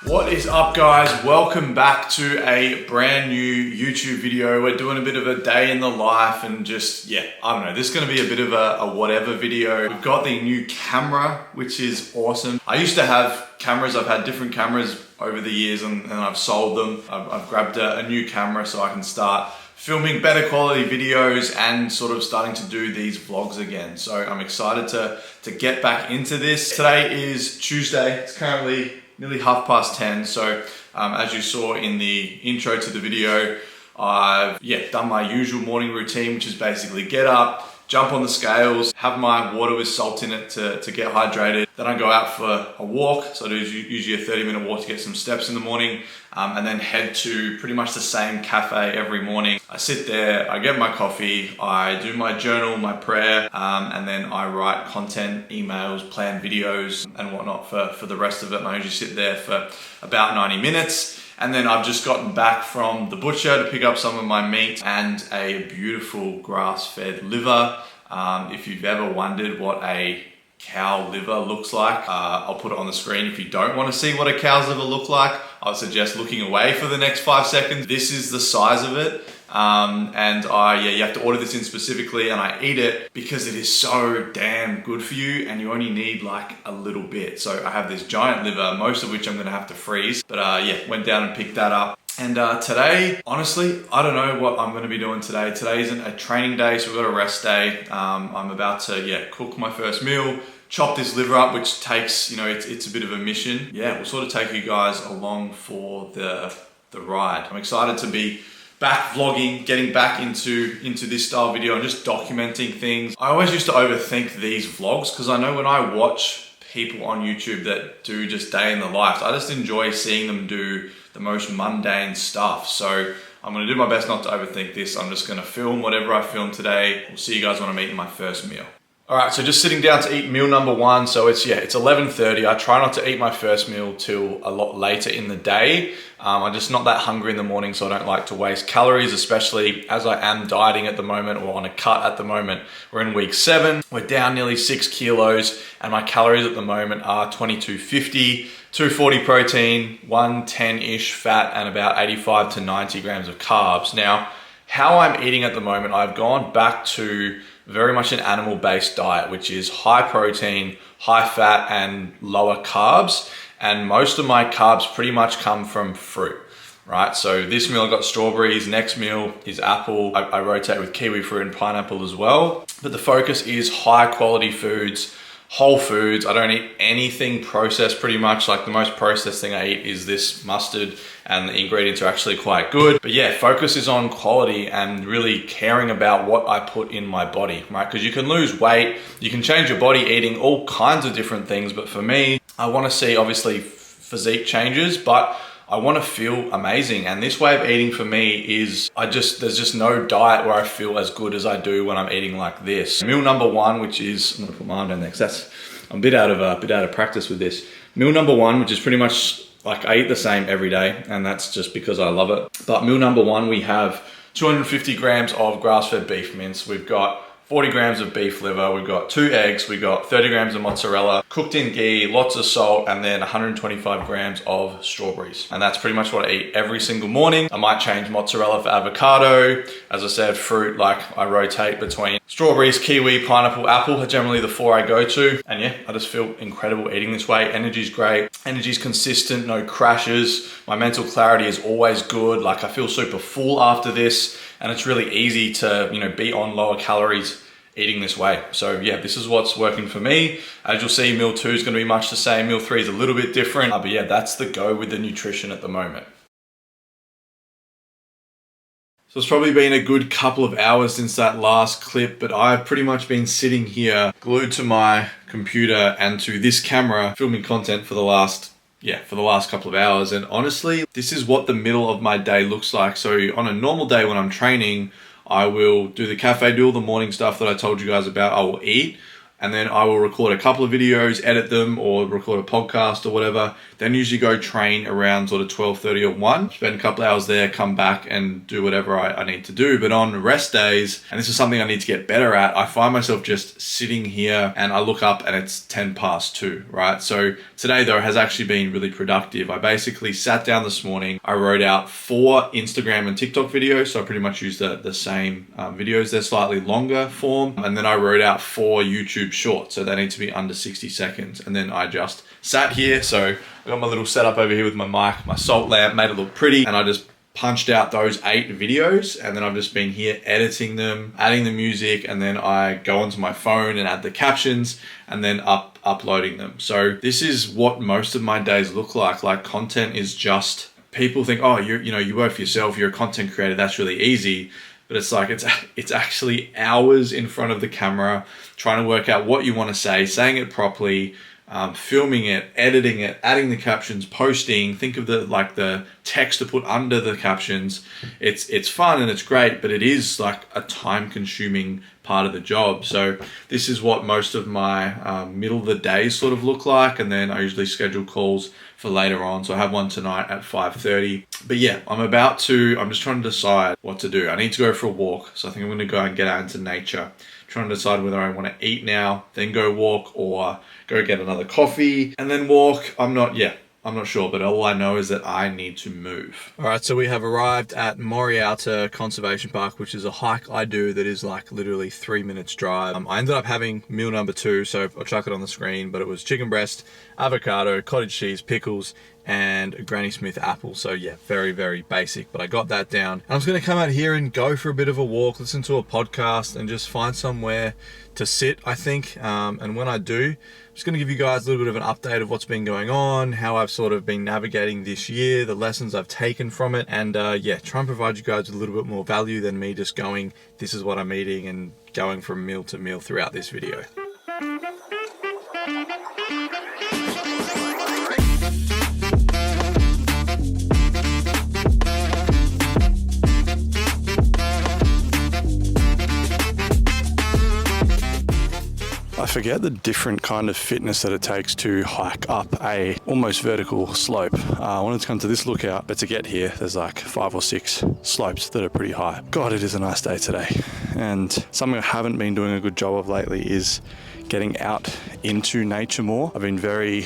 What is up, guys? Welcome back to a brand new YouTube video. We're doing a bit of a day in the life and just, I don't know, this is gonna be a bit of a whatever video. We've got the new camera, which is awesome. I used to have cameras. I've had different cameras over the years and I've sold them. I've grabbed a new camera so I can start filming better quality videos and sort of starting to do these vlogs again. So I'm excited to get back into this. Today is Tuesday. It's currently nearly 10:30. So as you saw in the intro to the video, I've done my usual morning routine, which is basically get up, jump on the scales, have my water with salt in it to get hydrated. Then I go out for a walk. So I do usually a 30-minute walk to get some steps in the morning, and then head to pretty much the same cafe every morning. I sit there, I get my coffee, I do my journal, my prayer, and then I write content, emails, plan videos and whatnot for the rest of it. And I usually sit there for about 90 minutes. And then I've just gotten back from the butcher to pick up some of my meat and a beautiful grass-fed liver. If you've ever wondered what a cow liver looks like, I'll put it on the screen. If you don't want to see what a cow's liver look like, I would suggest looking away for the next 5 seconds. This is the size of it. And you have to order this in specifically, and I eat it because it is so damn good for you and you only need like a little bit. So I have this giant liver, most of which I'm gonna have to freeze, but went down and picked that up. And today, honestly, I don't know what I'm gonna be doing today. Today isn't a training day, so we've got a rest day. I'm about to cook my first meal, chop this liver up, which takes, it's a bit of a mission. We'll sort of take you guys along for the ride. I'm excited to be back vlogging, getting back into this style video and just documenting things. I always used to overthink these vlogs because I know when I watch people on YouTube that do just day in the life, I just enjoy seeing them do the most mundane stuff. So I'm gonna do my best not to overthink this. I'm just gonna film whatever I film today. We'll see you guys when I'm eating my first meal. All right, so just sitting down to eat meal number one. So it's 11:30. I try not to eat my first meal till a lot later in the day. I'm just not that hungry in the morning, so I don't like to waste calories, especially as I am dieting at the moment or on a cut at the moment. We're in week 7. We're down nearly 6 kilos, and my calories at the moment are 2250, 240 protein, 110-ish fat, and about 85 to 90 grams of carbs. Now, how I'm eating at the moment, I've gone back to very much an animal-based diet, which is high protein, high fat, and lower carbs. And most of my carbs pretty much come from fruit, right? So this meal I got strawberries, next meal is apple. I rotate with kiwi fruit and pineapple as well. But the focus is high quality foods, whole foods. I don't eat anything processed pretty much. Like the most processed thing I eat is this mustard, and the ingredients are actually quite good. But focus is on quality and really caring about what I put in my body, right? Because you can lose weight, you can change your body eating all kinds of different things. But for me, I want to see obviously physique changes, but I want to feel amazing. And this way of eating for me is, there's just no diet where I feel as good as I do when I'm eating like this. Meal number one, which is, I'm gonna put my arm down there because I'm a bit out of practice with this. Meal number one, which is pretty much like I eat the same every day, and that's just because I love it. But meal number one, we have 250 grams of grass-fed beef mince. We've got 40 grams of beef liver, we've got 2 eggs, we've got 30 grams of mozzarella, cooked in ghee, lots of salt, and then 125 grams of strawberries. And that's pretty much what I eat every single morning. I might change mozzarella for avocado. As I said, fruit, like I rotate between strawberries, kiwi, pineapple, apple are generally the 4 I go to. And I just feel incredible eating this way. Energy's great, energy's consistent, no crashes. My mental clarity is always good. Like I feel super full after this, and it's really easy to, be on lower calories eating this way. So this is what's working for me. As you'll see, meal 2 is gonna be much the same. Meal 3 is a little bit different, but that's the go with the nutrition at the moment. So it's probably been a good couple of hours since that last clip, but I've pretty much been sitting here glued to my computer and to this camera filming content for the last couple of hours. And honestly, this is what the middle of my day looks like. So on a normal day when I'm training, I will do the cafe, do all the morning stuff that I told you guys about. I will eat, and then I will record a couple of videos, edit them, or record a podcast or whatever. Then usually go train around sort of 12:30 or 1. Spend a couple hours there, come back and do whatever I need to do. But on rest days, and this is something I need to get better at, I find myself just sitting here and I look up and it's 10 past 2, right? So today though has actually been really productive. I basically sat down this morning, I wrote out 4 Instagram and TikTok videos. So I pretty much used the same videos. They're slightly longer form. And then I wrote out 4 YouTube shorts. So they need to be under 60 seconds. And then I just sat here. So I got my little setup over here with my mic, my salt lamp, made it look pretty. And I just punched out those 8 videos. And then I've just been here editing them, adding the music. And then I go onto my phone and add the captions and then uploading them. So this is what most of my days look like. Like content is just, people think, oh, you work for yourself, you're a content creator, that's really easy. But it's like, it's actually hours in front of the camera, trying to work out what you want to say, saying it properly, filming it, editing it, adding the captions, posting. Think of the text to put under the captions. It's fun and it's great, but it is like a time-consuming part of the job. So this is what most of my middle of the day sort of look like, and then I usually schedule calls for later on. So I have one tonight at 5:30. But yeah, I'm just trying to decide what to do. I need to go for a walk. So I think I'm going to go and get out into nature. Trying to decide whether I want to eat now, then go walk, or go get another coffee and then walk. I'm not sure, but all I know is that I need to move. All right, so we have arrived at Morialta Conservation Park, which is a hike I do that is like literally 3 minutes drive. I ended up having meal number 2, so I'll chuck it on the screen, but it was chicken breast, avocado, cottage cheese, pickles, and a Granny Smith apple. So yeah, very, very basic, but I got that down. And I'm just gonna come out here and go for a bit of a walk, listen to a podcast, and just find somewhere to sit, I think. And when I do, I'm just gonna give you guys a little bit of an update of what's been going on, how I've sort of been navigating this year, the lessons I've taken from it, and yeah, try and provide you guys with a little bit more value than me just going, this is what I'm eating, and going from meal to meal throughout this video. I forget the different kind of fitness that it takes to hike up a almost vertical slope. I wanted to come to this lookout, but to get here, there's like 5 or 6 slopes that are pretty high. God, it is a nice day today. And something I haven't been doing a good job of lately is getting out into nature more. I've been very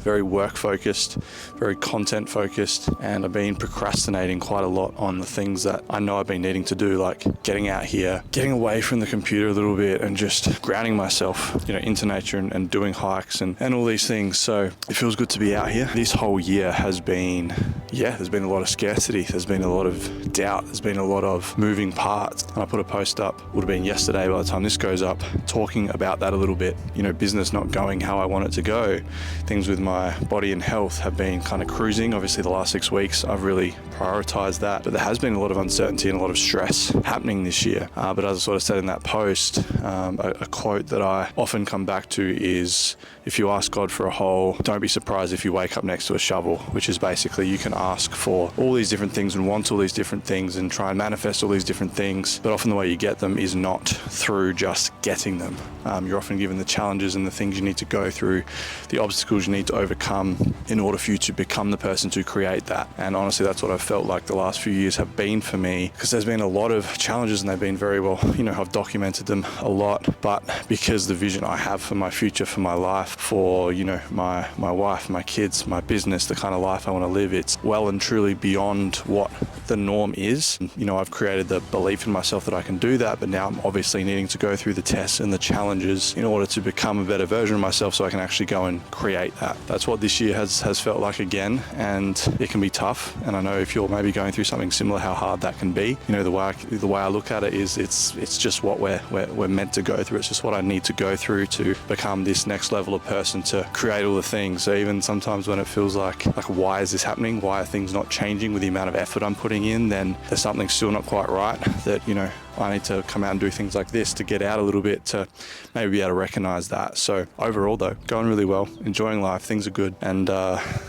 work focused, very content focused, and I've been procrastinating quite a lot on the things that I know I've been needing to do, like getting out here, getting away from the computer a little bit and just grounding myself, into nature and doing hikes and all these things. So it feels good to be out here. This whole year has been, there's been a lot of scarcity. There's been a lot of doubt. There's been a lot of moving parts. And I put a post up, would have been yesterday by the time this goes up, talking about that a little bit. Business not going how I want it to go. Things with my body and health have been kind of cruising. Obviously the last 6 weeks I've really prioritized that, but there has been a lot of uncertainty and a lot of stress happening this year. But as I sort of said in that post, a quote that I often come back to is, if you ask God for a hole, don't be surprised if you wake up next to a shovel, which is basically you can ask for all these different things and want all these different things and try and manifest all these different things, but often the way you get them is not through just getting them. You're often given the challenges and the things you need to go through, the obstacles you need to overcome in order for you to become the person to create that. And honestly, that's what I've felt like the last few years have been for me, because there's been a lot of challenges and they've been very well, I've documented them a lot, but because the vision I have for my future, for my life, for, my wife, my kids, my business, the kind of life I want to live, it's well and truly beyond what the norm is. I've created the belief in myself that I can do that, but now I'm obviously needing to go through the tests and the challenges in order to become a better version of myself so I can actually go and create that That's what this year has felt like again, and it can be tough. And I know if you're maybe going through something similar, how hard that can be. You know, the way I look at it is it's just what we're meant to go through. It's just what I need to go through to become this next level of person, to create all the things. So even sometimes when it feels like why is this happening? Why are things not changing with the amount of effort I'm putting in? Then there's something still not quite right, that, you know, I need to come out and do things like this to get out a little bit, to maybe be able to recognize that. So overall though, going really well, enjoying life, things are good. And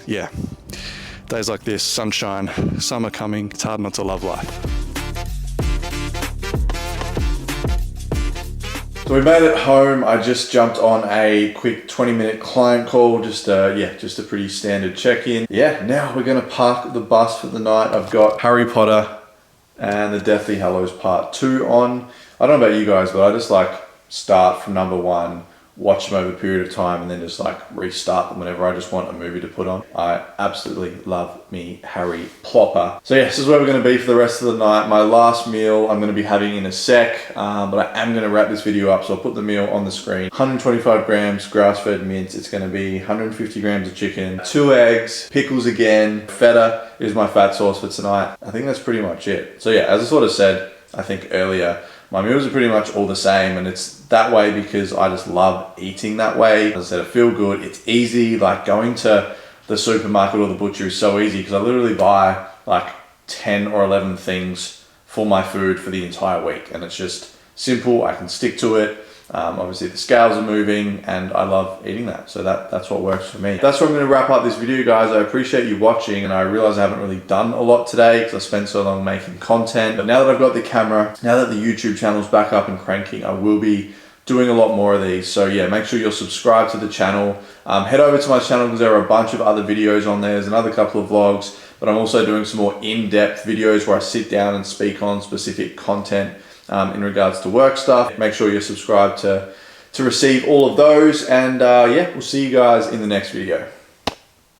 yeah, days like this, sunshine, summer coming, it's hard not to love life. So we made it home. I just jumped on a quick 20-minute client call, just a pretty standard check-in. Yeah, now we're gonna park the bus for the night. I've got Harry Potter and the Deathly Hallows Part 2 on. I don't know about you guys, but I just start from number 1, watch them over a period of time, and then just restart them whenever I just want a movie to put on. I absolutely love me Harry Plopper. So yeah, this is where we're going to be for the rest of the night. My last meal I'm going to be having in a sec, but I am going to wrap this video up, so I'll put the meal on the screen. 125 grams grass-fed mince. It's going to be 150 grams of chicken, 2 eggs, pickles again, feta is my fat sauce for tonight. I think that's pretty much it. So yeah, as I sort of said, I think earlier, my meals are pretty much all the same, and it's that way because I just love eating that way. As I said, I feel good, it's easy. Going to the supermarket or the butcher is so easy because I literally buy 10 or 11 things for my food for the entire week, and it's just simple. I can stick to it. Obviously the scales are moving and I love eating that. So that's what works for me. That's where I'm going to wrap up this video, guys. I appreciate you watching, and I realize I haven't really done a lot today because I spent so long making content. But now that I've got the camera, now that the YouTube channel's back up and cranking, I will be doing a lot more of these. So yeah, make sure you're subscribed to the channel. Head over to my channel because there are a bunch of other videos on there. There's another couple of vlogs, but I'm also doing some more in-depth videos where I sit down and speak on specific content in regards to work stuff. Make sure you're subscribed to receive all of those, and yeah, we'll see you guys in the next video.